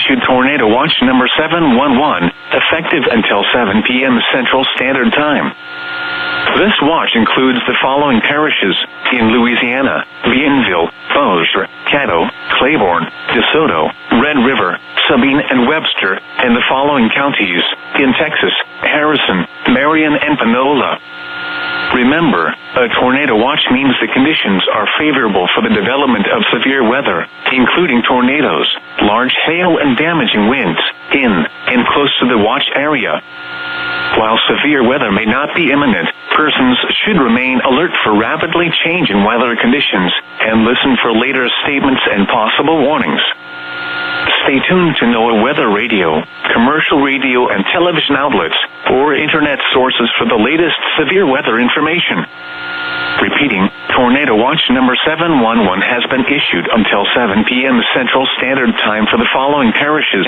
issued Tornado Watch number 711, effective until 7 p.m. Central Standard Time. This watch includes the following parishes in Louisiana: Bienville, Bossier, Caddo, Claiborne, DeSoto, Red River, Sabine, and Webster, and the following counties in Texas: Harrison, Marion, and Panola. Remember, a tornado watch means the conditions are favorable for the development of severe weather, including tornadoes, large hail, and damaging winds in and close to the watch area. While severe weather may not be imminent, persons should remain alert for rapidly changing weather conditions and listen for later statements and possible warnings. Stay tuned to NOAA Weather Radio, commercial radio and television outlets, or internet sources for the latest severe weather information. Repeating, Tornado Watch number 711 has been issued until 7 p.m. Central Standard Time for the following parishes: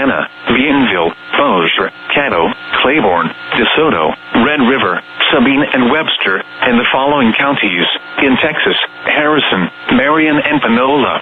Bienville, Bossier, Caddo, Claiborne, DeSoto, Red River, Sabine, and Webster, and the following counties in Texas: Harrison, Marion, and Panola.